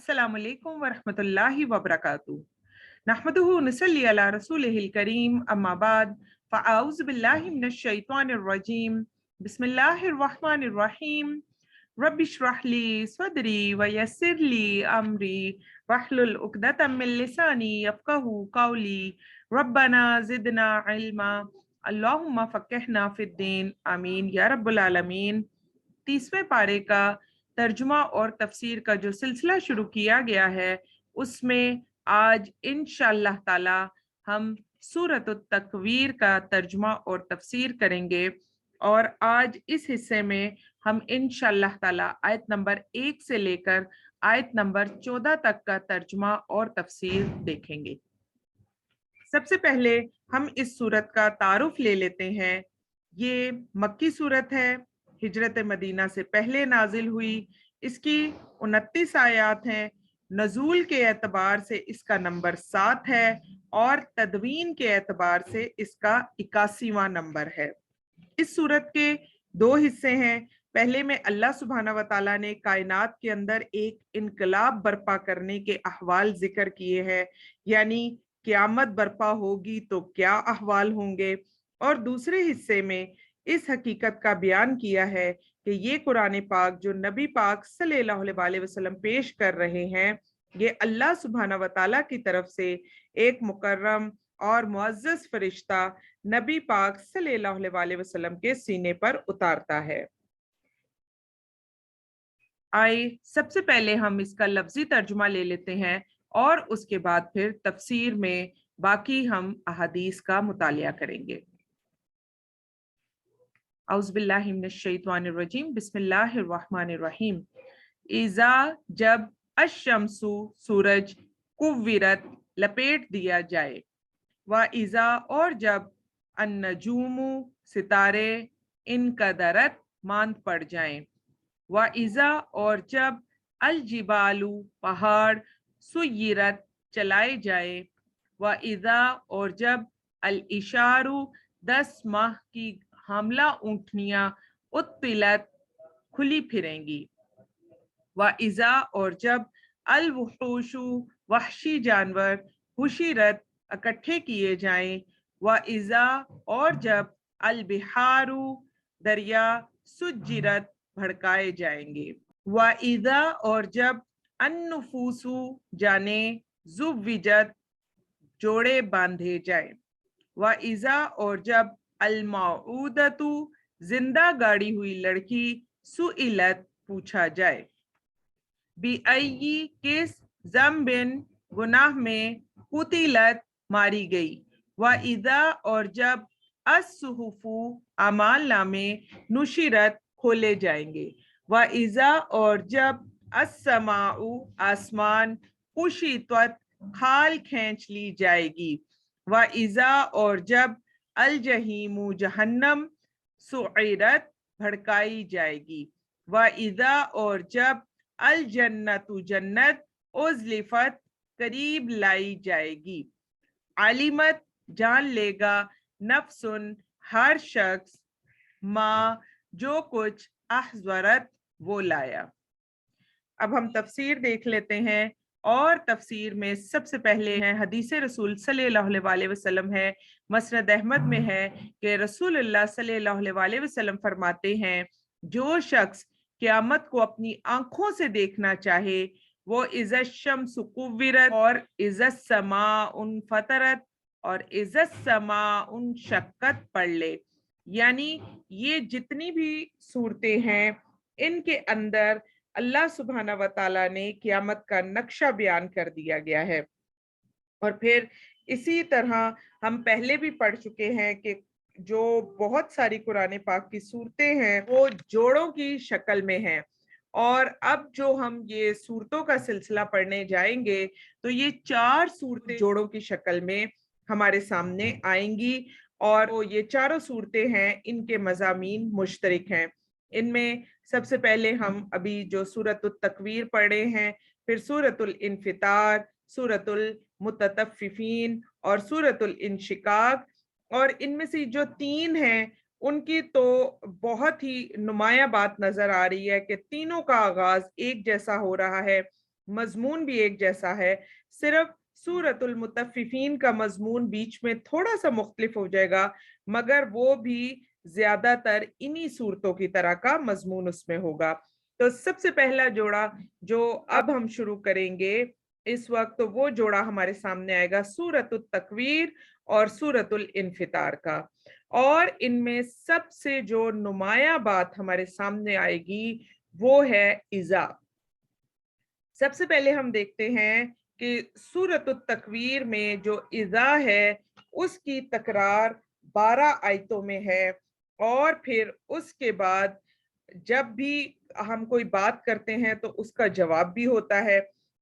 अस्सलामु अलैकुम वरहमतुल्लाहि वबरकातुहू। नहमदुहु व नसल्ली अला रसूलिहिल करीम, अम्मा बाद, फ़अऊज़ु बिल्लाहि मिनश शैतानिर रजीम। बिस्मिल्लाहिर रहमानिर रहीम। रब्बि इश्रह ली सदरी व यस्सिर ली अमरी वहलुल उक़दतम मिन लिसानी यफ़क़हू क़ौली। रब्बना ज़िदना इल्मा, अल्लाहुम्मा फ़क़्हिना फ़िद्दीन, आमीन या रब्बुल आलमीन। 30वें पारे का तर्जुमा और तफसीर का जो सिलसिला शुरू किया गया है, उसमें आज इंशाअल्लाह ताला हम सूरत तकवीर का तर्जुमा और तफसीर करेंगे। और आज इस हिस्से में हम इंशाअल्लाह ताला आयत नंबर 1 से लेकर आयत नंबर 14 तक का तर्जुमा और तफसीर देखेंगे। सबसे पहले हम इस सूरत का तारुफ ले लेते हैं। ये मक्की सूरत है, हिजरत मदीना से पहले नाजिल हुई। इसकी 29 आयात हैं। नजूल के एतबार से इसका नंबर 7 है और तदवीन के एतबार से इसका 81वां नंबर है। इस सूरत के 2 हिस्से हैं। पहले में अल्लाह सुब्हाना व तआला ने कायनात के अंदर एक इनकलाब बर्पा करने के अहवाल जिक्र किए हैं, यानी क़यामत बर्पा होगी तो क्या अहवाल होंगे। और दूसरे हिस्से में इस हकीकत का बयान किया है कि ये कुरान पाक जो नबी पाक सल्लल्लाहु अलैहि वसल्लम पेश कर रहे हैं, ये अल्लाह सुब्हाना व तआला की तरफ से एक मुकर्रम और मुअज़्ज़ज़ फरिश्ता नबी पाक सल्लल्लाहु अलैहि वसल्लम के सीने पर उतारता है। आइए सबसे पहले हम इसका लफ्जी तर्जुमा ले लेते हैं और उसके बाद फिर तफसीर में बाकी हम अहादीस का मुतालिया करेंगे। औज़ु बिल्लाहि मिनश शैतानिर रजीम, बिस्मिल्लाहिर रहमानिर रहीम। इज़ा जब, अश-शम्सु सूरज, कुव्विरत लपेट दिया जाए, व इज़ा और जब, अन-नजूमु सितारे, इनकदरत मांद पड़ जाएं, व इज़ा और जब, अल-जिबालु पहाड़, सुय्यिरत चलाए जाए, व इज़ा और जब, अल-इशारु 10 माह की हामला ऊँटनियाँ, उत्तिलत खुली फिरेंगी, व इज़ा और जब, अल-वुहूशु वहशी जानवर, हुशिरत इकट्ठे किए जाएं, व इज़ा और जब, अल-बिहारु दरिया, सुज्जिरत भड़काए जाएंगे, व इज़ा और जब, अन-नुफूसु जाने, ज़ुव्विजत जोड़े बांधे जाए, व इज़ा और जब, अल-मौऊदतु जिंदा गाड़ी हुई लड़की, सुइलत पूछा जाए, बिअय्यी किस, ज़म्बिन गुनाह में, कुतिलत मारी गई, व इज़ा और जब, अस-सुहुफु अमाल नामे, नुशिरत खोले जाएंगे, व इज़ा और जब, अस-समाउ आसमान, कुशितत खाल खींच ली जाएगी, व इज़ा और जब, अल-जहीमु जहन्नम, सुइरत भड़काई जाएगी, व इज़ा और जब, अल-जन्नतु जन्नत, उज़लिफत करीब लाई जाएगी, आलिमत जान लेगा, नफ्सुन हर शख्स, माँ जो कुछ, अहज़रत वो लाया। अब हम तफसीर देख लेते हैं। और तफसीर में सबसे पहले है हदीस रसूल सल्लल्लाहु अलैहि वसल्लम है। मसनद अहमद में है कि रसूलुल्लाह सल्लल्लाहु अलैहि वसल्लम फरमाते हैं, जो शख्स क़यामत को अपनी आंखों से देखना चाहे, वो इज़्ज़त शम्स कुव्विरत और इज़्ज़त समाउन फतरत और इज़्ज़त समाउन शक्कत पढ़ ले। यानी ये जितनी भी सूरतें हैं, इनके अंदर अल्लाह सुब्हाना व तआला ने क़यामत का नक्शा बयान कर दिया गया है। और फिर इसी तरह हम पहले भी पढ़ चुके हैं कि जो बहुत सारी कुरान पाक की सूरतें हैं, वो जोड़ों की शक्ल में हैं। और अब जो हम ये सूरतों का सिलसिला पढ़ने जाएंगे, तो ये 4 सूरतें जोड़ों की शक्ल में हमारे सामने आएंगी। और ये चारों सूरतें हैं, इनके मज़ामीन मुश्तरक हैं। इनमें सबसे पहले हम अभी जो सूरतुत तकवीर पढ़े हैं, फिर सूरतुल इन्फितार, सूरतुल मुततफ्फिफीन और सूरतुल इंशिकाक। और इनमें से जो 3 हैं, उनकी तो बहुत ही नुमाया बात नजर आ रही है कि तीनों का आगाज एक जैसा हो रहा है। मजमून भी एक जैसा है, सिर्फ सूरतुल मुतफ्फिफीन का मजमून बीच में थोड़ा सा मुख्तलिफ हो जाएगा, मगर वो भी ज्यादातर इन्हीं सूरतों की तरह का मजमून उसमें होगा। तो सबसे पहला जोड़ा जो अब हम शुरू करेंगे इस वक्त, तो वो जोड़ा हमारे सामने आएगा सूरतुल तकवीर और सूरतुल इन्फितार का। और इनमें सबसे जो नुमाया बात हमारे सामने आएगी वो है इज़ा। सबसे पहले हम देखते हैं कि सूरत तकवीर में जो इज़ा है उसकी तकरार 12 आयतों में है, और फिर उसके बाद जब भी हम कोई बात करते हैं तो उसका जवाब भी होता है।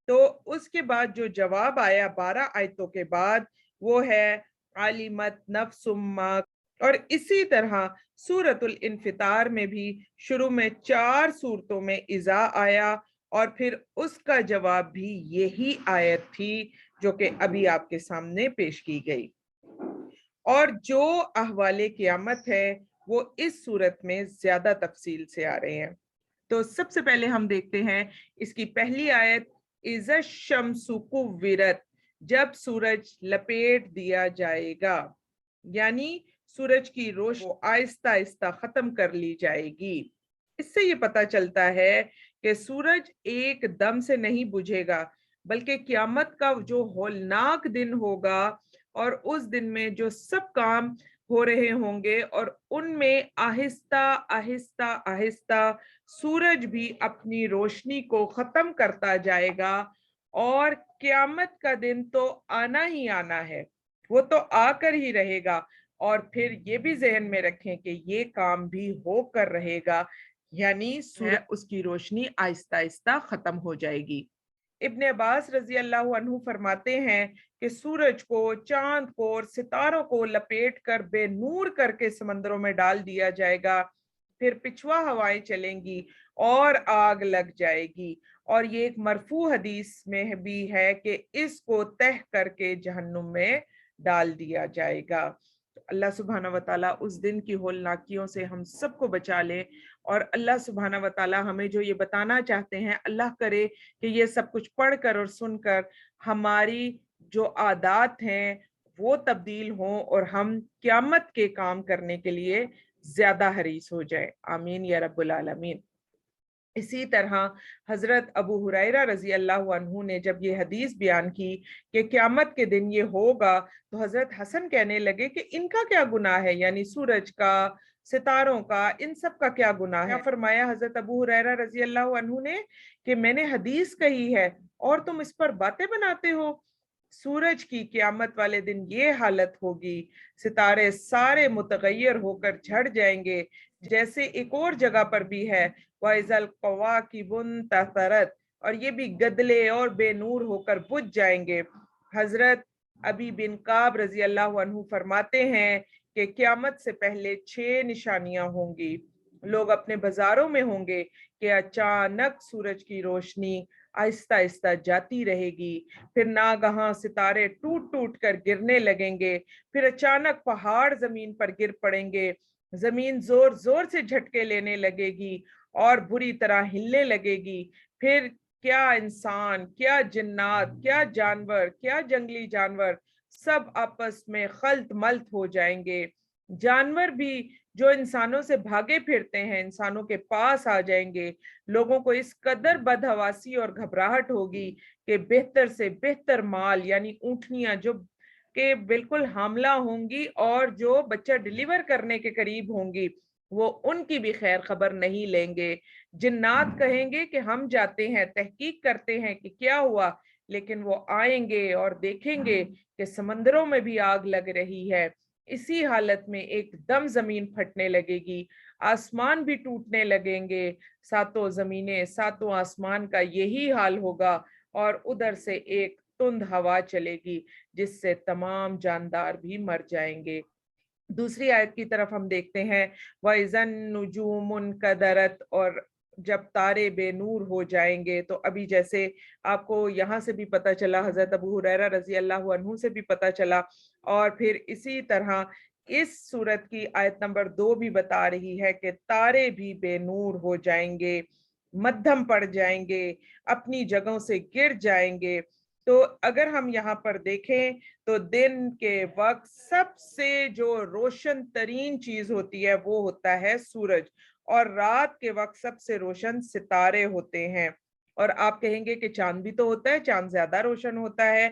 तो उसके बाद जो जवाब आया 12 आयतों के बाद वो है आलिमत नफ्सुम्मा। और इसी तरह सूरतुल इन्फितार में भी शुरू में 4 सूरतों में इज़ा आया, और फिर उसका जवाब भी यही आयत थी जो कि अभी आपके सामने पेश की गई। और जो अहवाले क़यामत है वो इस सूरत में ज्यादा तफसील से आ रहे हैं। तो सबसे पहले हम देखते हैं इसकी पहली आयत, इज़ा शम्सु कुव्विरत, जब सूरज लपेट दिया जाएगा, यानी सूरज की रोशनी आहिस्ता आहिस्ता खत्म कर ली जाएगी। इससे ये पता चलता है कि सूरज एक दम से नहीं बुझेगा, बल्कि क़यामत का जो होलनाक दिन होगा और उस दिन में जो सब काम हो रहे होंगे और उनमें आहिस्ता आहिस्ता आहिस्ता सूरज भी अपनी रोशनी को खत्म करता जाएगा। और क़यामत का दिन तो आना ही आना है, वो तो आकर ही रहेगा। और फिर ये भी जहन में रखें कि ये काम भी होकर रहेगा, यानी सूरज उसकी रोशनी आहिस्ता आहिस्ता खत्म हो जाएगी। इब्ने अब्बास रजी अल्लाह अन्हु फरमाते हैं कि सूरज को, चांद को और सितारों को लपेट कर बेनूर करके समंदरों में डाल दिया जाएगा, फिर पिछवा हवाएं चलेंगी और आग लग जाएगी। और ये एक मरफू हदीस में भी है कि इसको तह करके जहन्नुम में डाल दिया जाएगा। तो अल्लाह सुब्हाना व तआला उस दिन की होलनाकियों से हम सबको बचा ले। और अल्लाह सुब्हाना व तआला हमें जो ये बताना चाहते हैं, अल्लाह करे कि ये सब कुछ पढ़कर और सुनकर हमारी जो आदात हैं वो तब्दील हों और हम क़यामत के काम करने के लिए ज्यादा हरीस हो जाए। आमीन या रब्बुल आलमीन। इसी तरह हजरत अबू हुरैरा रजी अल्लाह अन्हु ने जब ये हदीस बयान की कि क़यामत के दिन ये होगा, तो हजरत हसन कहने लगे कि इनका क्या गुनाह है, यानी सूरज का, सितारों का, इन सब का क्या गुनाह है। फरमाया हजरत अबू हुरैरा रजी अल्लाह अन्हु ने कि मैंने हदीस कही है और तुम इस पर बातें बनाते हो। सूरज की क़यामत वाले दिन ये हालत होगी, सितारे सारे मुतगय्यर होकर झड़ जाएंगे। जैसे एक और जगह पर भी है, वाइजल कवाकिबुन तसरत, और ये भी गदले और बेनूर होकर बुझ जाएंगे। हजरत अबी बिन काब रजी अल्लाह अन्हु फरमाते हैं कि क़यामत से पहले 6 निशानियां होंगी। लोग अपने बाजारों में होंगे कि अचानक सूरज की रोशनी आहिस्ता आहिस्ता जाती रहेगी, फिर नागहां सितारे टूट टूट कर गिरने लगेंगे, फिर अचानक पहाड़ जमीन पर गिर पड़ेंगे, जमीन जोर जोर से झटके लेने लगेगी और बुरी तरह हिलने लगेगी। फिर क्या इंसान, क्या जिन्नात, क्या जानवर, क्या जंगली जानवर, सब आपस में खल्त मल्त हो जाएंगे। जानवर भी जो इंसानों से भागे फिरते हैं इंसानों के पास आ जाएंगे। लोगों को इस कदर बदहवासी और घबराहट होगी कि बेहतर से बेहतर माल, यानी ऊँटनियां जो के बिल्कुल हामला होंगी और जो बच्चा डिलीवर करने के करीब होंगी, वो उनकी भी खैर खबर नहीं लेंगे। जिन्नात कहेंगे कि हम जाते हैं, तहकीक करते हैं कि क्या हुआ, लेकिन वो आएंगे और देखेंगे कि समंदरों में भी आग लग रही है। इसी हालत में एकदम जमीन फटने लगेगी, आसमान भी टूटने लगेंगे, सातों जमीनें, सातों आसमान का यही हाल होगा। और उधर से एक तुंद हवा चलेगी जिससे तमाम जानदार भी मर जाएंगे। दूसरी आयत की तरफ हम देखते हैं, वइज़न नुजूमुन कदरत, और जब तारे बेनूर हो जाएंगे। तो अभी जैसे आपको यहाँ से भी पता चला, हजरत अबू हुरैरा रजी अल्लाह अन्हु से भी पता चला, और फिर इसी तरह इस सूरत की आयत नंबर 2 भी बता रही है कि तारे भी बेनूर हो जाएंगे। मध्यम पड़ जाएंगे, अपनी जगहों से गिर जाएंगे। तो अगर हम यहाँ पर देखें तो दिन के वक्त सबसे जो रोशन तरीन चीज होती है वो होता है सूरज, और रात के वक्त सबसे रोशन सितारे होते हैं। और आप कहेंगे कि चांद भी तो होता है, चांद ज्यादा रोशन होता है।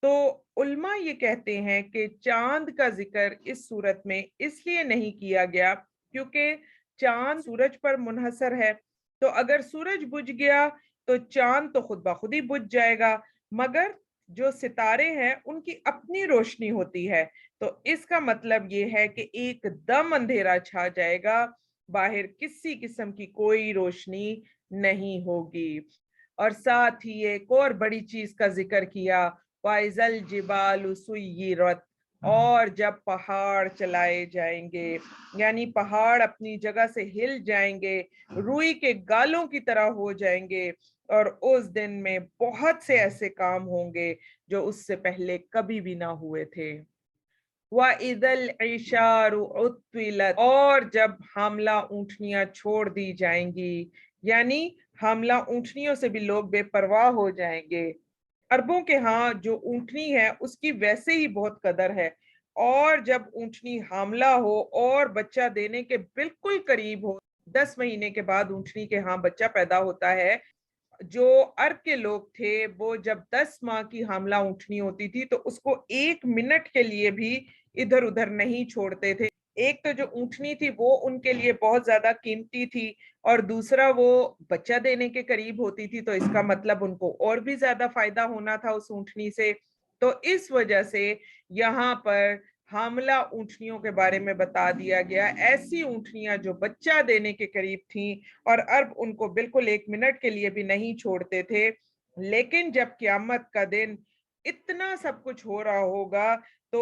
तो उल्मा ये कहते हैं कि चांद का जिक्र इस सूरत में इसलिए नहीं किया गया क्योंकि चांद सूरज पर मुनहसर है। तो अगर सूरज बुझ गया तो चांद तो खुद ब खुद ही बुझ जाएगा, मगर जो सितारे हैं उनकी अपनी रोशनी होती है। तो इसका मतलब ये है कि एकदम अंधेरा छा जाएगा, बाहर किसी किस्म की कोई रोशनी नहीं होगी। और साथ ही एक और बड़ी चीज का जिक्र किया, वाइजल जिबाल सुय्यिरत, और जब पहाड़ चलाए जाएंगे, यानी पहाड़ अपनी जगह से हिल जाएंगे, रुई के गालों की तरह हो जाएंगे, और उस दिन में बहुत से ऐसे काम होंगे जो उससे पहले कभी भी ना हुए थे। वइदल इशारु उत्तिलत, और जब हामला ऊंटनियां छोड़ दी जाएंगी, यानी हामला ऊंटनियों से भी लोग बेपरवाह हो जाएंगे। अरबों के यहाँ जो ऊंटनी है उसकी वैसे ही बहुत कदर है, और जब ऊंटनी हामला हो और बच्चा देने के बिल्कुल करीब हो, 10 महीने के बाद ऊंटनी के यहाँ बच्चा पैदा होता है। जो अरब के लोग थे वो जब 10 माह की हामला ऊंटनी होती थी तो उसको 1 मिनट के लिए भी इधर उधर नहीं छोड़ते थे। एक तो जो ऊंटनी थी वो उनके लिए बहुत ज्यादा कीमती थी, और दूसरा वो बच्चा देने के करीब होती थी, तो इसका मतलब उनको और भी ज्यादा फायदा होना था उस ऊंटनी से। तो इस वजह से यहाँ पर हामला ऊंटनियों के बारे में बता दिया गया, ऐसी ऊंटनियां जो बच्चा देने के करीब थीं, और अरब उनको बिल्कुल 1 मिनट के लिए भी नहीं छोड़ते थे। लेकिन जब क्यामत का दिन इतना सब कुछ हो रहा होगा तो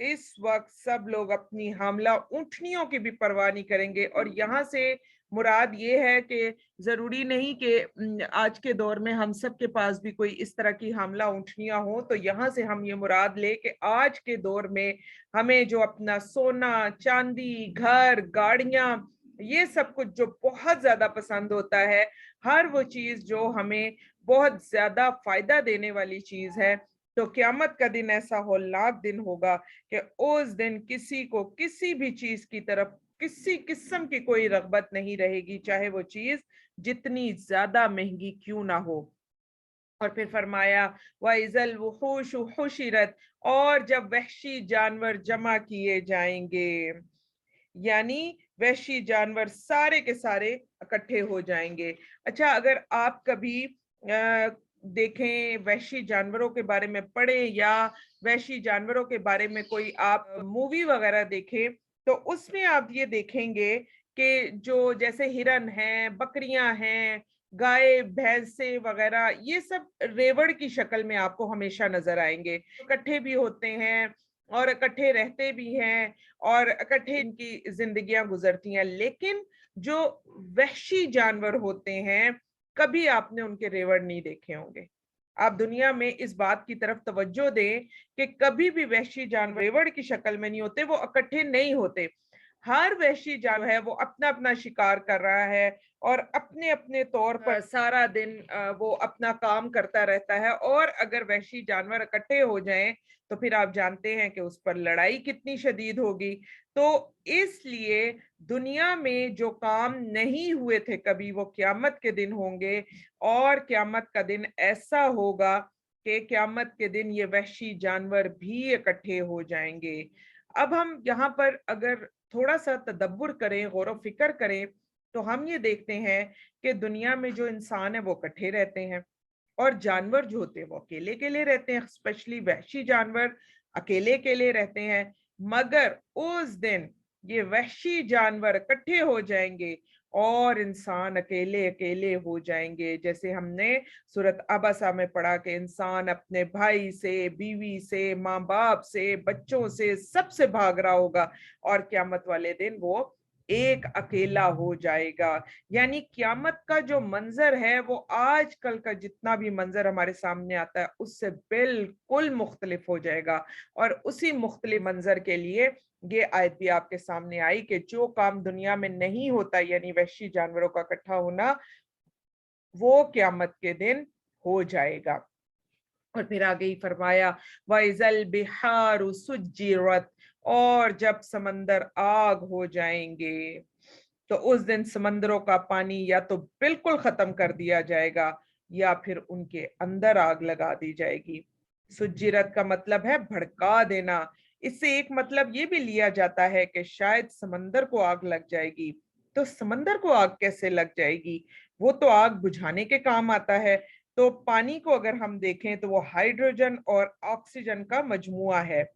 इस वक्त सब लोग अपनी हामला ऊंटनियों की भी परवाह नहीं करेंगे। और यहाँ से मुराद ये है कि जरूरी नहीं कि आज के दौर में हम सब के पास भी कोई इस तरह की हामला ऊंटनियां हो। तो यहाँ से हम ये मुराद ले कि आज के दौर में हमें जो अपना सोना चांदी घर गाड़ियां ये सब कुछ जो बहुत ज्यादा पसंद होता है, हर वो चीज जो हमें बहुत ज्यादा फायदा देने वाली चीज है, तो क्यामत का दिन ऐसा होलनाक दिन होगा कि उस दिन किसी को किसी भी चीज की तरफ किसी किस्म की कोई रगबत नहीं रहेगी, चाहे वो चीज जितनी ज्यादा महंगी क्यों ना हो। और फिर फरमाया वाइजल वुहूश हुशिरत, और जब वहशी जानवर जमा किए जाएंगे, यानी वहशी जानवर सारे के सारे इकट्ठे हो जाएंगे। अच्छा, अगर आप कभी देखें, वहशी जानवरों के बारे में पढ़ें या वहशी जानवरों के बारे में कोई आप मूवी वगैरह देखें, तो उसमें आप ये देखेंगे कि जो जैसे हिरन हैं, बकरियां हैं, गाय भैंसे वगैरह, ये सब रेवड़ की शक्ल में आपको हमेशा नजर आएंगे। इकट्ठे भी होते हैं और इकट्ठे रहते भी हैं और इकट्ठे इनकी जिंदगियां गुजरती हैं। लेकिन जो वहशी जानवर होते हैं, कभी आपने उनके रेवड़ नहीं देखे होंगे। आप दुनिया में इस बात की तरफ तवज्जो दें कि कभी भी वहशी जानवर रेवड़ की शक्ल में नहीं होते, वो इकट्ठे नहीं होते। हर वहशी जानवर है वो अपना अपना शिकार कर रहा है और अपने अपने तौर पर सारा दिन वो अपना काम करता रहता है। और अगर वहशी जानवर इकट्ठे हो जाएं तो फिर आप जानते हैं कि उस पर लड़ाई कितनी शदीद होगी। तो इसलिए दुनिया में जो काम नहीं हुए थे कभी, वो क्यामत के दिन होंगे। और क्यामत का दिन ऐसा होगा कि क्यामत के दिन ये वहशी जानवर भी इकट्ठे हो जाएंगे। अब हम यहाँ पर अगर थोड़ा सा तदब्बुर करें, गौर व फिक्र करें, तो हम ये देखते हैं कि दुनिया में जो इंसान है वो इकट्ठे रहते हैं, और जानवर जो होते हैं वो अकेले अकेले रहते हैं, स्पेशली वहशी जानवर अकेले अकेले रहते हैं। मगर उस दिन ये वहशी जानवर इकट्ठे हो जाएंगे और इंसान अकेले अकेले हो जाएंगे। जैसे हमने सूरत अबसा में पढ़ा कि इंसान अपने भाई से, बीवी से, माँ बाप से, बच्चों से, सबसे भाग रहा होगा, और क्यामत वाले दिन वो एक अकेला हो जाएगा। यानी क्यामत का जो मंजर है वो आजकल का जितना भी मंजर हमारे सामने आता है उससे बिल्कुल मुख्तलिफ हो जाएगा। और उसी मुख्तलिफ मंजर के लिए ये आयत भी आपके सामने आई कि जो काम दुनिया में नहीं होता, यानी वहशी जानवरों का इकट्ठा होना, वो क़यामत के दिन हो जाएगा। और फिर आगे ही फरमाया वइज़ल बिहारु सुज्जिरत, और जब समंदर आग हो जाएंगे तो उस दिन समंदरों का पानी या तो बिल्कुल खत्म कर दिया जाएगा या फिर उनके अंदर आग लगा दी जाएगी। सुज्जिरत का मतलब है भड़का देना। इससे एक मतलब ये भी लिया जाता है कि शायद समंदर को आग लग जाएगी। तो समंदर को आग कैसे लग जाएगी? वो तो आग बुझाने के काम आता है। तो पानी को अगर हम देखें तो वो हाइड्रोजन और ऑक्सीजन का मजमुआ है।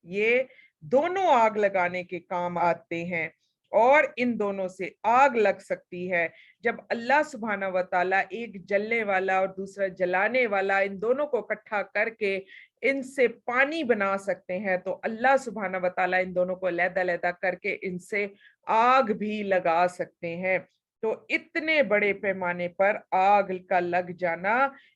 ये दोनों आग लगाने के काम आते हैं और इन दोनों से आग लग सकती है। जब अल्लाह सुब्हाना व तआला एक जलने वाला और दूसरा जलाने वाला इन दोनों को इकट्ठा करके इनसे पानी बना सकते हैं, तो अल्लाह सुब्हाना व तआला इन दोनों को अलग-अलग करके इनसे आग भी लगा सकते हैं। तो इतने बड़े पैमाने पर आग का लग जाना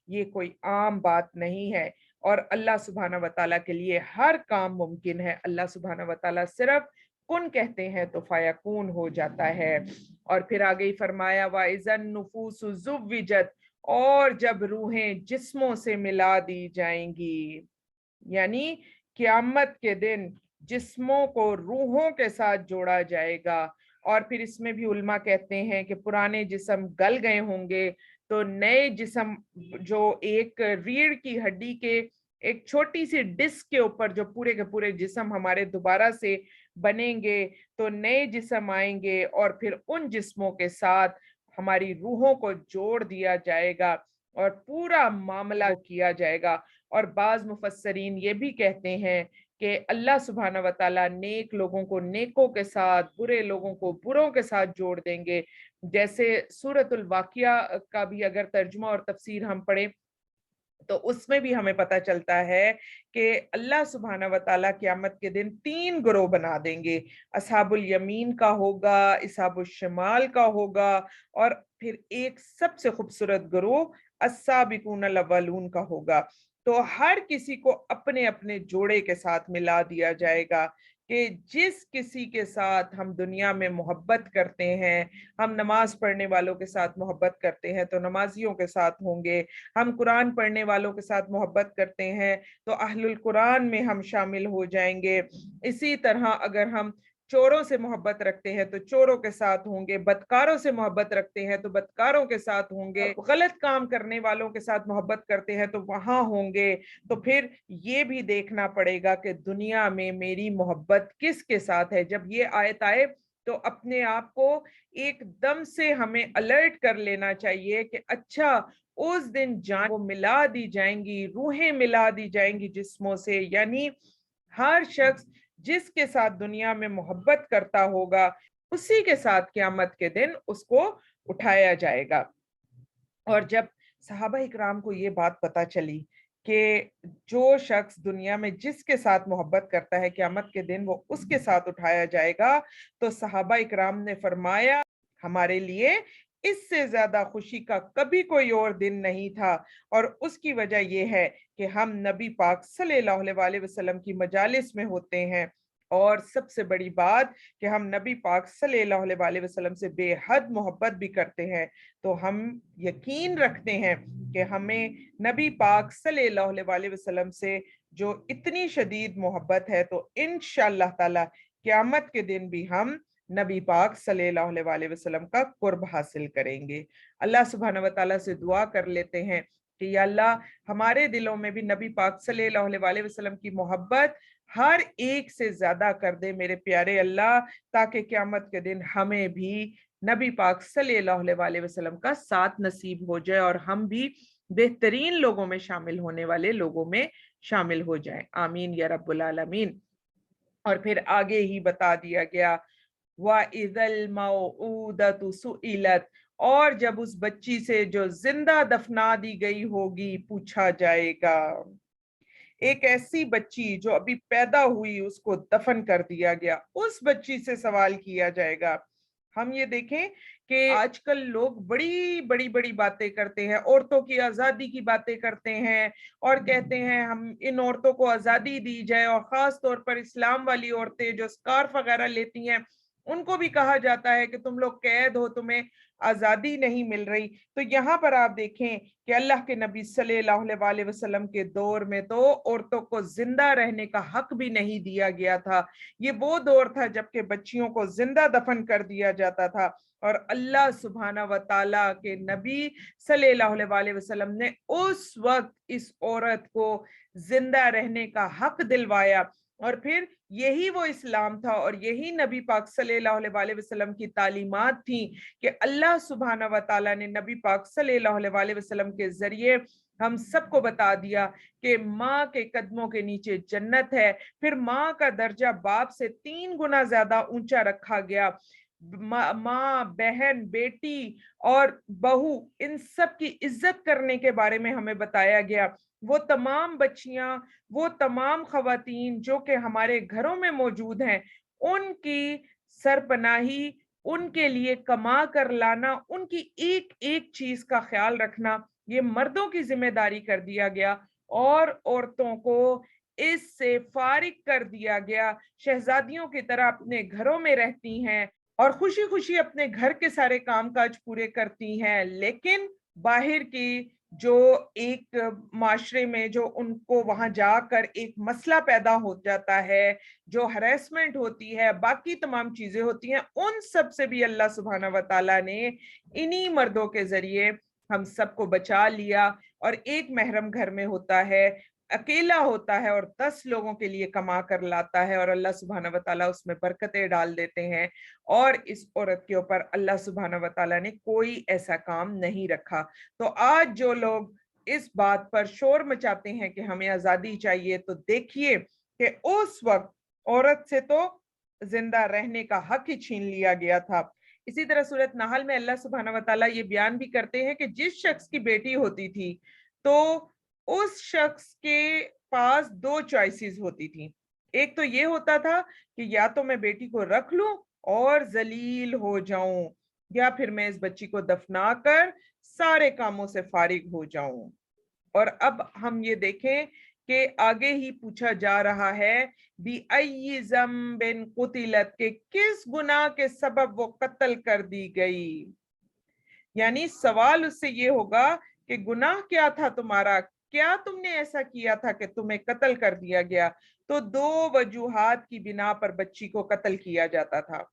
ये कोई आम बात नहीं है और अल्लाह सुब्हाना व तआला के लिए हर काम मुमकिन है। अल्लाह सुब्हाना व तआला सिर्फ कुन कहते हैं तो फायकून हो जाता है। और फिर आगे ही फरमाया वाइज़न नुफूसु ज़ुव्विजत, और जब रूहें जिस्मों से मिला दी जाएंगी, यानी क़यामत के दिन जिस्मों को रूहों के साथ जोड़ा जाएगा। और फिर इसमें भी उल्मा कहते हैं कि पुराने जिस्म गल गए होंगे तो नए जिस्म, जो एक रीढ़ की हड्डी के एक छोटी सी डिस्क के ऊपर जो पूरे के पूरे जिस्म हमारे दोबारा से बनेंगे, तो नए जिस्म आएंगे और फिर उन जिस्मों के साथ हमारी रूहों को जोड़ दिया जाएगा और पूरा मामला किया जाएगा। और बाज मुफस्सरीन ये भी कहते हैं कि अल्लाह सुब्हाना व तआला नेक लोगों को नेकों के साथ, बुरे लोगों को बुरों के साथ जोड़ देंगे। जैसे सूरतुल वाक़िया का भी अगर तर्जुमा और तफसीर हम पढ़ें तो उसमें भी हमें पता चलता है कि अल्लाह सुब्हाना व तआला क़यामत के दिन 3 गिरोह बना देंगे। अस्हाबुल यमीन का होगा, अस्हाबुल शिमाल का होगा और फिर एक सबसे खूबसूरत गिरोह अस्साबिकूनल अव्वलून का होगा। तो हर किसी को अपने अपने जोड़े के साथ मिला दिया जाएगा कि जिस किसी के साथ हम दुनिया में मोहब्बत करते हैं, हम नमाज पढ़ने वालों के साथ मोहब्बत करते हैं तो नमाजियों के साथ होंगे, हम कुरान पढ़ने वालों के साथ मोहब्बत करते हैं तो अहलुल कुरान में हम शामिल हो जाएंगे। इसी तरह अगर हम चोरों से मोहब्बत रखते हैं तो चोरों के साथ होंगे, बदकारों से मोहब्बत रखते हैं तो बदकारों के साथ होंगे, गलत काम करने वालों के साथ मोहब्बत करते हैं तो वहां होंगे। तो फिर ये भी देखना पड़ेगा कि दुनिया में मेरी मोहब्बत किसके साथ है। जब ये आयत आए तो अपने आप को एकदम से हमें अलर्ट कर लेना चाहिए कि अच्छा, उस दिन जान को मिला दी जाएंगी, रूहें मिला दी जाएंगी जिस्मों से, यानी हर शख्स जिसके साथ दुनिया में मोहब्बत करता होगा उसी के साथ क़यामत के दिन उसको उठाया जाएगा। और जब सहाबा इकराम को ये बात पता चली कि जो शख्स दुनिया में जिसके साथ मोहब्बत करता है क़यामत के दिन वो उसके साथ उठाया जाएगा, तो सहाबा इकराम ने फरमाया हमारे लिए इससे ज्यादा खुशी का कभी कोई और दिन नहीं था। और उसकी वजह यह है कि हम नबी पाक सल्लल्लाहु अलैहि वसल्लम की मजालिस में होते हैं और सबसे बड़ी बात कि हम नबी पाक सल्लल्लाहु अलैहि वसल्लम से बेहद मोहब्बत भी करते हैं। तो हम यकीन रखते हैं कि हमें नबी पाक सल्लल्लाहु अलैहि वसल्लम से जो इतनी शदीद मोहब्बत है, तो इंशाअल्लाह ताला क़यामत के दिन भी हम नबी पाक सल्लल्लाहु अलैहि वसल्लम का कुर्ब हासिल करेंगे। अल्लाह सुब्हानहू व तआला से दुआ कर लेते हैं कि या अल्लाह हमारे दिलों में भी नबी पाक सल्लल्लाहु अलैहि वसल्लम की मोहब्बत हर एक से ज्यादा कर दे मेरे प्यारे अल्लाह, ताकि क़यामत के दिन हमें भी नबी पाक सल्लल्लाहु अलैहि वसल्लम का साथ नसीब हो जाए और हम भी बेहतरीन लोगों में शामिल होने वाले लोगों में शामिल हो जाएं। आमीन या रब्बुल आलमीन। और फिर आगे ही बता दिया गया वाइज़ल मौऊदतु सुइलत, और जब उस बच्ची से जो जिंदा दफना दी गई होगी पूछा जाएगा। एक ऐसी बच्ची जो अभी पैदा हुई उसको दफन कर दिया गया, उस बच्ची से सवाल किया जाएगा। हम ये देखें कि आजकल लोग बड़ी बड़ी बड़ी बातें करते हैं, औरतों की आजादी की बातें करते हैं और कहते हैं हम इन औरतों को आजादी दी जाए, और खास तौर पर इस्लाम वाली औरतें जो स्कार्फ वगैरह लेती हैं उनको भी कहा जाता है कि तुम लोग कैद हो, तुम्हें आजादी नहीं मिल रही। तो यहाँ पर आप देखें कि अल्लाह के नबी सल्लल्लाहु अलैहि वसल्लम के दौर में तो औरतों को जिंदा रहने का हक भी नहीं दिया गया था। ये वो दौर था जबकि बच्चियों को जिंदा दफन कर दिया जाता था, और अल्लाह सुब्हाना व ताला के नबी सल्लल्लाहु अलैहि वसल्लम ने उस वक्त इस औरत को जिंदा रहने का हक दिलवाया। और फिर यही वो इस्लाम था और यही नबी पाक सल्लल्लाहु अलैहि वसल्लम की तालीमात थी कि अल्लाह सुब्हाना व ताला ने नबी पाक सल्लल्लाहु अलैहि वसल्लम के जरिए हम सबको बता दिया कि माँ के कदमों के नीचे जन्नत है। फिर माँ का दर्जा बाप से 3 गुना ज्यादा ऊंचा रखा गया। माँ, बहन, बेटी और बहू, इन सब की इज्जत करने के बारे में हमें बताया गया। वो तमाम बच्चियां, वो तमाम खवातीन जो कि हमारे घरों में मौजूद हैं, उनकी सरपनाही, उनके लिए कमा कर लाना, उनकी एक एक चीज का ख्याल रखना, ये मर्दों की जिम्मेदारी कर दिया गया और औरतों को इससे फारिग कर दिया गया। शहजादियों की तरह अपने घरों में रहती हैं और खुशी खुशी अपने घर के सारे कामकाज पूरे करती हैं, लेकिन बाहर की जो एक माशरे में जो उनको वहां जाकर एक मसला पैदा हो जाता है, जो हरेसमेंट होती है, बाकी तमाम चीजें होती हैं, उन सब से भी अल्लाह सुब्हाना व ताला ने इन्हीं मर्दों के जरिए हम सबको बचा लिया। और एक महरम घर में होता है, अकेला होता है और 10 लोगों के लिए कमा कर लाता है, और अल्लाह सुब्हाना व ताला उसमें बरकतें डाल देते हैं। और इस औरत के ऊपर अल्लाह सुब्हाना व ताला ने कोई ऐसा काम नहीं रखा। तो आज जो लोग इस बात पर शोर मचाते हैं कि हमें आजादी चाहिए, तो देखिए कि उस वक्त औरत से तो जिंदा रहने का हक ही छीन लिया गया था। इसी तरह सूरत नहल में अल्लाह सुब्हाना व ताला ये बयान भी करते हैं कि जिस शख्स की बेटी होती थी तो उस शख्स के पास 2 चॉइसेस होती थी। एक तो ये होता था कि या तो मैं बेटी को रख लूं और जलील हो जाऊं, या फिर मैं इस बच्ची को दफना कर सारे कामों से फारिग हो जाऊं। और अब हम ये देखें कि आगे ही पूछा जा रहा है बी अय्यि ज़म्बिन कुतिलत, के किस गुनाह के सबब वो कत्ल कर दी गई। यानी सवाल उससे ये होगा कि गुनाह क्या था तुम्हारा, क्या तुमने ऐसा किया था कि तुम्हें कत्ल कर दिया गया। तो 2 वजूहात की बिना पर बच्ची को कत्ल किया जाता था।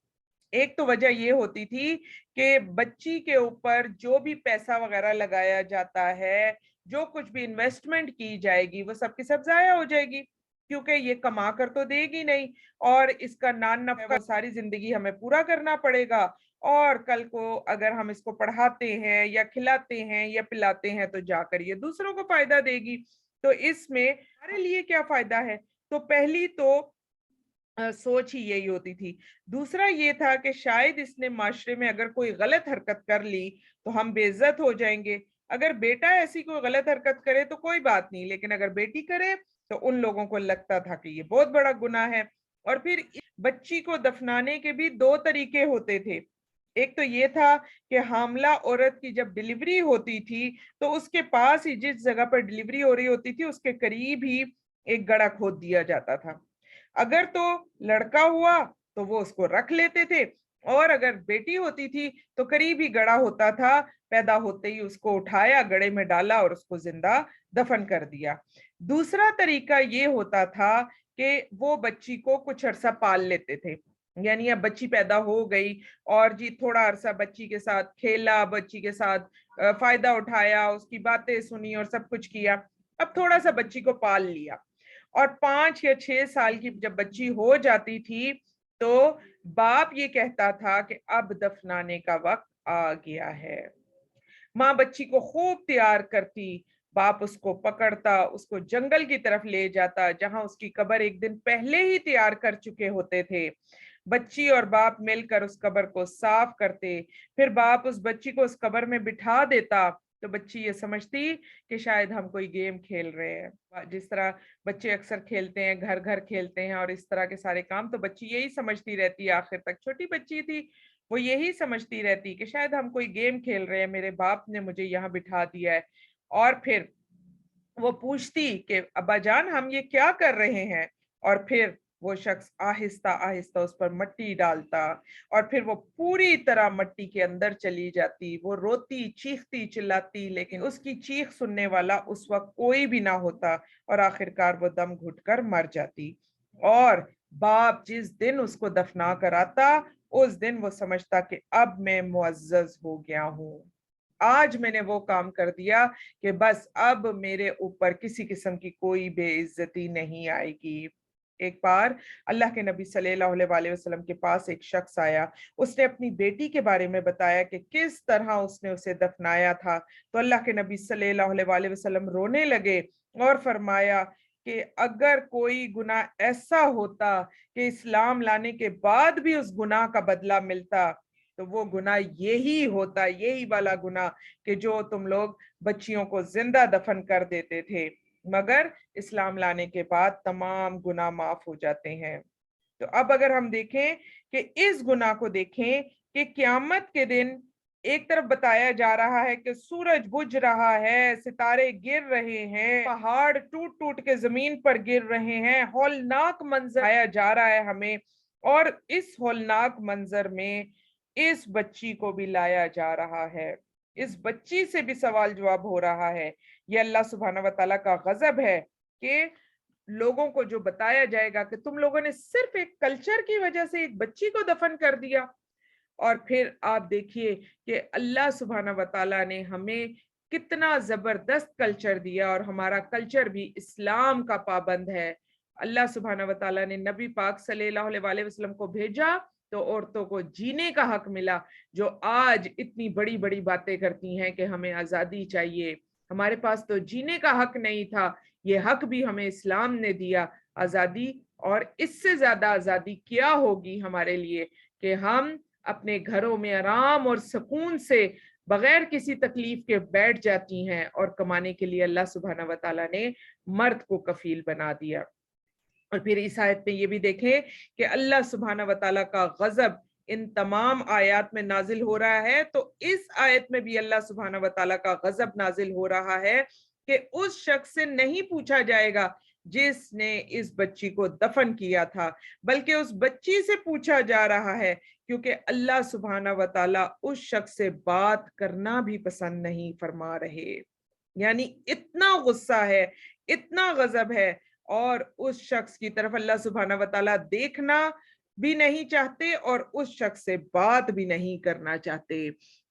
एक तो वजह ये होती थी कि बच्ची के ऊपर जो भी पैसा वगैरह लगाया जाता है, जो कुछ भी इन्वेस्टमेंट की जाएगी, वो सब की सब जाया हो जाएगी, क्योंकि ये कमा कर तो देगी नहीं, और इसका नान नफका वो सारी जिंदगी हमें पूरा करना पड़ेगा। और कल को अगर हम इसको पढ़ाते हैं या खिलाते हैं या पिलाते हैं तो जाकर ये दूसरों को फायदा देगी। तो इसमें हमारे लिए क्या फायदा है। तो पहली तो सोच ही यही होती थी। दूसरा ये था कि शायद इसने माशरे में अगर कोई गलत हरकत कर ली तो हम बेइज्जत हो जाएंगे। अगर बेटा ऐसी कोई गलत हरकत करे तो कोई बात नहीं, लेकिन अगर बेटी करे तो उन लोगों को लगता था कि ये बहुत बड़ा गुनाह है। और फिर इस बच्ची को दफनाने के भी 2 तरीके होते थे। एक तो ये था कि हामला औरत की जब डिलीवरी होती थी तो उसके पास ही, जिस जगह पर डिलीवरी हो रही होती थी, उसके करीब ही एक गड्ढा खोद दिया जाता था। अगर तो लड़का हुआ तो वो उसको रख लेते थे, और अगर बेटी होती थी तो करीब ही गड़ा होता था, पैदा होते ही उसको उठाया, गड़े में डाला और उसको जिंदा दफन कर दिया। दूसरा तरीका ये होता था कि वो बच्ची को कुछ अरसा पाल लेते थे। यानी अब बच्ची पैदा हो गई और जी थोड़ा अरसा बच्ची के साथ खेला, बच्ची के साथ फायदा उठाया, उसकी बातें सुनी और सब कुछ किया। अब थोड़ा सा बच्ची को पाल लिया, और 5 या 6 साल की जब बच्ची हो जाती थी तो बाप ये कहता था कि अब दफनाने का वक्त आ गया है। माँ बच्ची को खूब तैयार करती, बाप उसको पकड़ता, उसको जंगल की तरफ ले जाता जहां उसकी कब्र एक दिन पहले ही तैयार कर चुके होते थे। बच्ची और बाप मिलकर उस कब्र को साफ करते, फिर बाप उस बच्ची को उस कब्र में बिठा देता। तो बच्ची ये समझती कि शायद हम कोई गेम खेल रहे हैं, जिस तरह बच्चे अक्सर खेलते हैं, घर घर खेलते हैं और इस तरह के सारे काम। तो बच्ची यही समझती रहती है, आखिर तक छोटी बच्ची थी, वो यही समझती रहती कि शायद हम कोई गेम खेल रहे हैं, मेरे बाप ने मुझे यहाँ बिठा दिया है। और फिर वो पूछती कि अब्बा जान हम ये क्या कर रहे हैं, और फिर وہ شخص آہستہ آہستہ اس پر مٹی ڈالتا اور پھر وہ پوری طرح مٹی کے اندر چلی جاتی. وہ روتی چیختی چلاتی لیکن اس کی چیخ سننے والا اس وقت کوئی بھی نہ ہوتا اور آخرکار وہ دم گھٹ کر مر جاتی. اور باپ جس دن اس کو دفنا کر آتا اس دن وہ سمجھتا کہ اب میں معزز ہو گیا ہوں, آج میں نے وہ کام کر دیا کہ بس اب میرے اوپر کسی قسم کی کوئی بے عزتی نہیں آئے گی. ایک بار اللہ کے نبی صلی اللہ علیہ وسلم کے پاس ایک شخص آیا. اس نے اپنی بیٹی کے بارے میں بتایا کہ کس طرح اس نے اسے دفنایا تھا. تو اللہ کے نبی صلی اللہ علیہ وسلم رونے لگے اور فرمایا کہ اگر کوئی گناہ ایسا ہوتا کہ اسلام لانے کے بعد بھی اس گناہ کا بدلہ ملتا تو وہ گناہ یہی ہوتا, یہی والا گناہ کہ جو تم لوگ بچیوں کو زندہ دفن کر دیتے تھے, مگر اسلام لانے کے بعد تمام گناہ معاف ہو جاتے ہیں. تو اب اگر ہم دیکھیں کہ اس گناہ کو دیکھیں کہ قیامت کے دن ایک طرف بتایا جا رہا ہے کہ سورج بجھ رہا ہے, ستارے گر رہے ہیں, پہاڑ ٹوٹ ٹوٹ کے زمین پر گر رہے ہیں, ہولناک منظر آیا جا رہا ہے ہمیں, اور اس ہولناک منظر میں اس بچی کو بھی لایا جا رہا ہے, اس بچی سے بھی سوال جواب ہو رہا ہے. یہ اللہ سبحانہ و تعالیٰ کا غضب ہے کہ لوگوں کو جو بتایا جائے گا کہ تم لوگوں نے صرف ایک کلچر کی وجہ سے ایک بچی کو دفن کر دیا. اور پھر آپ دیکھیے کہ اللہ سبحانہ و تعالیٰ نے ہمیں کتنا زبردست کلچر دیا اور ہمارا کلچر بھی اسلام کا پابند ہے. اللہ سبحانہ و تعالیٰ نے نبی پاک صلی اللہ علیہ وسلم کو بھیجا تو عورتوں کو جینے کا حق ملا, جو آج اتنی بڑی بڑی باتیں کرتی ہیں کہ ہمیں آزادی چاہیے. ہمارے پاس تو جینے کا حق نہیں تھا, یہ حق بھی ہمیں اسلام نے دیا, آزادی. اور اس سے زیادہ آزادی کیا ہوگی ہمارے لیے کہ ہم اپنے گھروں میں آرام اور سکون سے بغیر کسی تکلیف کے بیٹھ جاتی ہیں, اور کمانے کے لیے اللہ سبحانہ و تعالیٰ نے مرد کو کفیل بنا دیا. اور پھر اس آیت میں یہ بھی دیکھیں کہ اللہ سبحانہ و تعالیٰ کا غضب ان تمام آیات میں نازل ہو رہا ہے, تو اس آیت میں بھی اللہ سبحانہ و تعالیٰ کا غضب نازل ہو رہا ہے کہ اس شخص سے نہیں پوچھا جائے گا جس نے اس بچی کو دفن کیا تھا, بلکہ اس بچی سے پوچھا جا رہا ہے, کیونکہ اللہ سبحانہ و تعالیٰ اس شخص سے بات کرنا بھی پسند نہیں فرما رہے. یعنی اتنا غصہ ہے, اتنا غضب ہے, اور اس شخص کی طرف اللہ سبحانہ و تعالیٰ دیکھنا بھی نہیں چاہتے اور اس شخص سے بات بھی نہیں کرنا چاہتے.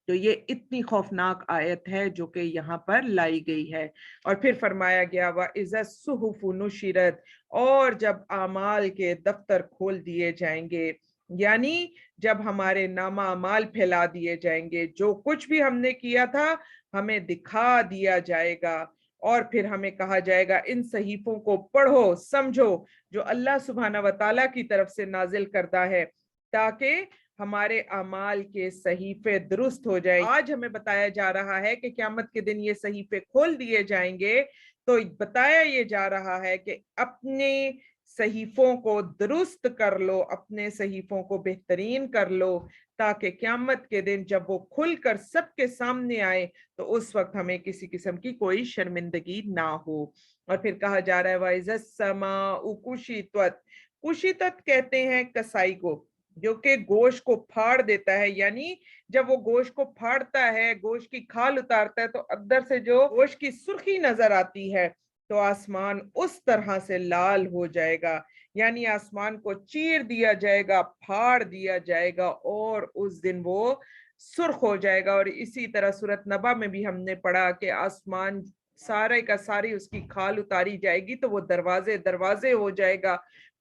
تو یہ اتنی خوفناک آیت ہے جو کہ یہاں پر لائی گئی ہے. اور پھر فرمایا گیا وَإِذَا الصُّحُفُ نُشِرَتْ, اور جب اعمال کے دفتر کھول دیے جائیں گے, یعنی جب ہمارے نامہ اعمال پھیلا دیے جائیں گے, جو کچھ بھی ہم نے کیا تھا ہمیں دکھا دیا جائے گا, اور پھر ہمیں کہا جائے گا ان صحیفوں کو پڑھو سمجھو جو اللہ سبحانہ و تعالیٰ کی طرف سے نازل کردہ ہے, تاکہ ہمارے اعمال کے صحیفے درست ہو جائیں. آج ہمیں بتایا جا رہا ہے کہ قیامت کے دن یہ صحیفے کھول دیے جائیں گے, تو بتایا یہ جا رہا ہے کہ اپنے صحیفوں کو درست کر لو, اپنے صحیفوں کو بہترین کر لو, تاکہ قیامت کے دن جب وہ کھل کر سب کے سامنے آئے تو اس وقت ہمیں کسی قسم کی کوئی شرمندگی نہ ہو. اور پھر کہا جا رہا ہے وَإِذَا السَّمَاءُ كُشِطَتْ, کشیطت کہتے ہیں کسائی کو, جو کہ گوشت کو پھاڑ دیتا ہے. یعنی جب وہ گوشت کو پھاڑتا ہے, گوشت کی کھال اتارتا ہے, تو اندر سے جو گوشت کی سرخی نظر آتی ہے تو آسمان اس طرح سے لال ہو جائے گا. یعنی آسمان کو چیر دیا جائے گا, پھاڑ دیا جائے گا, اور اس دن وہ سرخ ہو جائے گا. اور اسی طرح سورۃ نبا میں بھی ہم نے پڑھا کہ آسمان سارے کا ساری اس کی کھال اتاری جائے گی, تو وہ دروازے ہو جائے گا,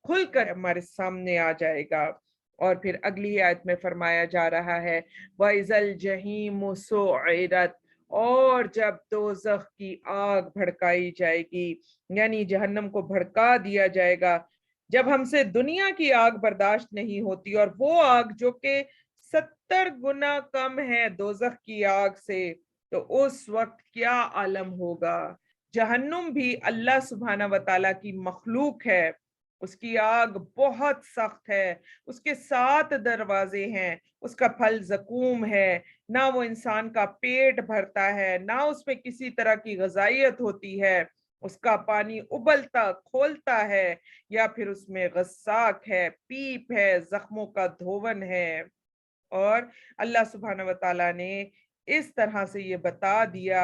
کھل کر ہمارے سامنے آ جائے گا. اور پھر اگلی آیت میں فرمایا جا رہا ہے وَإِذَا الْجَحِيمُ سُعِّرَتْ, اور جب دوزخ کی آگ بھڑکائی جائے گی, یعنی جہنم کو بھڑکا دیا جائے گا. جب ہم سے دنیا کی آگ برداشت نہیں ہوتی, اور وہ آگ جو کہ 70 گنا کم ہے دوزخ کی آگ سے, تو اس وقت کیا عالم ہوگا. جہنم بھی اللہ سبحانہ و تعالیٰ کی مخلوق ہے, اس کی آگ بہت سخت ہے, اس کے 7 دروازے ہیں, اس کا پھل زقوم ہے, نہ وہ انسان کا پیٹ بھرتا ہے, نہ اس میں کسی طرح کی غذائیت ہوتی ہے. اس کا پانی ابلتا کھولتا ہے یا پھر اس میں غساک ہے، پیپ ہے، زخموں کا دھون ہے۔ اور اللہ سبحانہ و تعالیٰ نے اس طرح سے یہ بتا دیا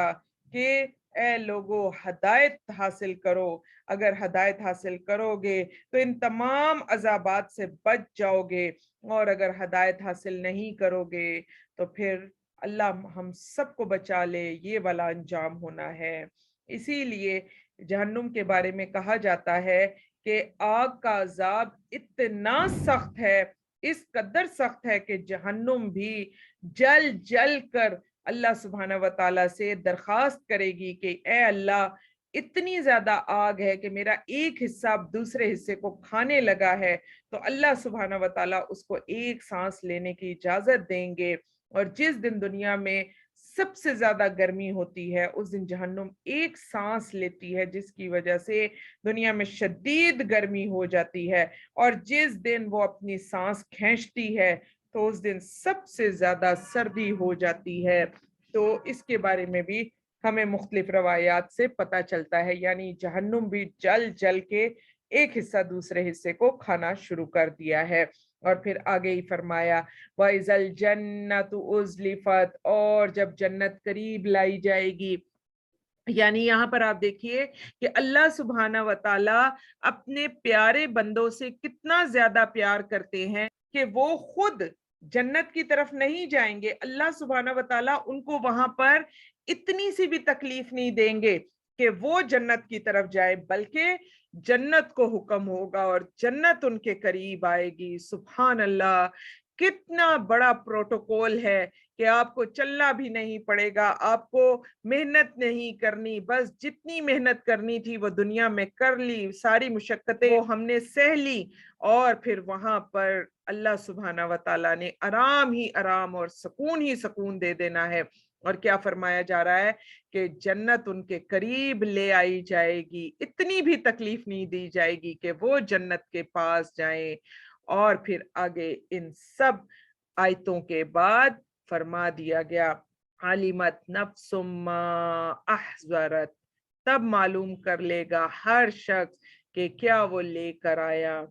کہ اے لوگو ہدایت حاصل کرو، اگر ہدایت حاصل کرو گے تو ان تمام عذابات سے بچ جاؤ گے، اور اگر ہدایت حاصل نہیں کرو گے تو پھر اللہ ہم سب کو بچا لے، یہ والا انجام ہونا ہے۔ اسی لیے جہنم کے بارے میں کہا جاتا ہے کہ آگ کا عذاب اتنا سخت ہے، اس قدر سخت ہے کہ جہنم بھی جل جل کر اللہ سبحانہ و تعالیٰ سے درخواست کرے گی کہ اے اللہ، اتنی زیادہ آگ ہے کہ میرا ایک حصہ اب دوسرے حصے کو کھانے لگا ہے، تو اللہ سبحانہ و تعالیٰ اس کو ایک سانس لینے کی اجازت دیں گے۔ اور جس دن دنیا میں سب سے زیادہ گرمی ہوتی ہے اس دن جہنم ایک سانس لیتی ہے، جس کی وجہ سے دنیا میں شدید گرمی ہو جاتی ہے، اور جس دن وہ اپنی سانس کھینچتی ہے تو اس دن سب سے زیادہ سردی ہو جاتی ہے۔ تو اس کے بارے میں بھی ہمیں مختلف روایات سے پتہ چلتا ہے، یعنی جہنم بھی جل جل کے ایک حصہ دوسرے حصے کو کھانا شروع کر دیا ہے۔ اور پھر آگے ہی فرمایا وَإِذَا الْجَنَّةُ أُزْلِفَتْ، اور جب جنت قریب لائی جائے گی، یعنی یہاں پر آپ دیکھیے کہ اللہ سبحانہ و تعالی اپنے پیارے بندوں سے کتنا زیادہ پیار کرتے ہیں کہ وہ خود جنت کی طرف نہیں جائیں گے، اللہ سبحانہ و تعالی ان کو وہاں پر اتنی سی بھی تکلیف نہیں دیں گے کہ وہ جنت کی طرف جائے، بلکہ جنت کو حکم ہوگا اور جنت ان کے قریب آئے گی۔ سبحان اللہ، کتنا بڑا پروٹوکول ہے کہ آپ کو چلنا بھی نہیں پڑے گا، آپ کو محنت نہیں کرنی، بس جتنی محنت کرنی تھی وہ دنیا میں کر لی، ساری مشقتیں وہ ہم نے سہ لی، اور پھر وہاں پر اللہ سبحانہ و تعالیٰ نے آرام ہی آرام اور سکون ہی سکون دے دینا ہے۔ اور کیا فرمایا جا رہا ہے کہ جنت ان کے قریب لے آئی جائے گی، اتنی بھی تکلیف نہیں دی جائے گی کہ وہ جنت کے پاس جائیں۔ اور پھر آگے ان سب آیتوں کے بعد فرما دیا گیا عالمت نفس ما احضرت، تب معلوم کر لے گا ہر شخص کہ کیا وہ لے کر آیا۔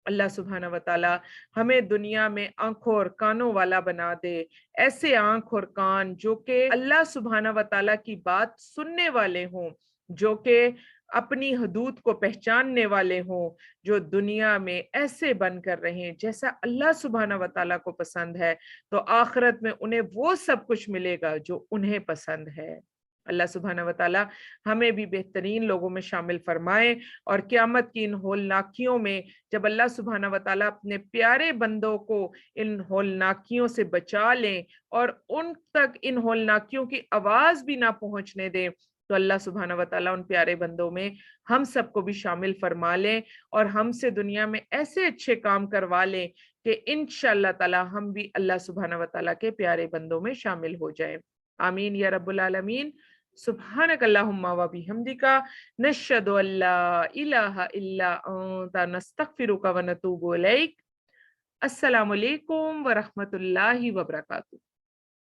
اللہ سبحانہ و تعالی ہمیں دنیا میں آنکھوں اور کانوں والا بنا دے، ایسے آنکھ اور کان جو کہ اللہ سبحانہ و تعالی کی بات سننے والے ہوں، جو کہ اپنی حدود کو پہچاننے والے ہوں، جو دنیا میں ایسے بن کر رہیں جیسا اللہ سبحانہ و تعالیٰ کو پسند ہے، تو آخرت میں انہیں وہ سب کچھ ملے گا جو انہیں پسند ہے۔ اللہ سبحانہ و تعالیٰ ہمیں بھی بہترین لوگوں میں شامل فرمائے، اور قیامت کی ان ہولناکیوں میں جب اللہ سبحانہ و تعالیٰ اپنے پیارے بندوں کو ان ہولناکیوں سے بچا لیں اور ان تک ان ہولناکیوں کی آواز بھی نہ پہنچنے دیں، تو اللہ سبحانہ و تعالیٰ ان پیارے بندوں میں ہم سب کو بھی شامل فرما لیں، اور ہم سے دنیا میں ایسے اچھے کام کروا لیں کہ انشاءاللہ تعالی ہم بھی اللہ سبحانہ و تعالیٰ کے پیارے بندوں میں شامل ہو جائیں۔ آمین یا رب العالمین۔ سبحانک اللہم و بحمدک، نشہد ان لا الہ الا انت، نستغفرک و نتوب الیک۔ السلام علیکم ورحمۃ اللہ وبرکاتہ۔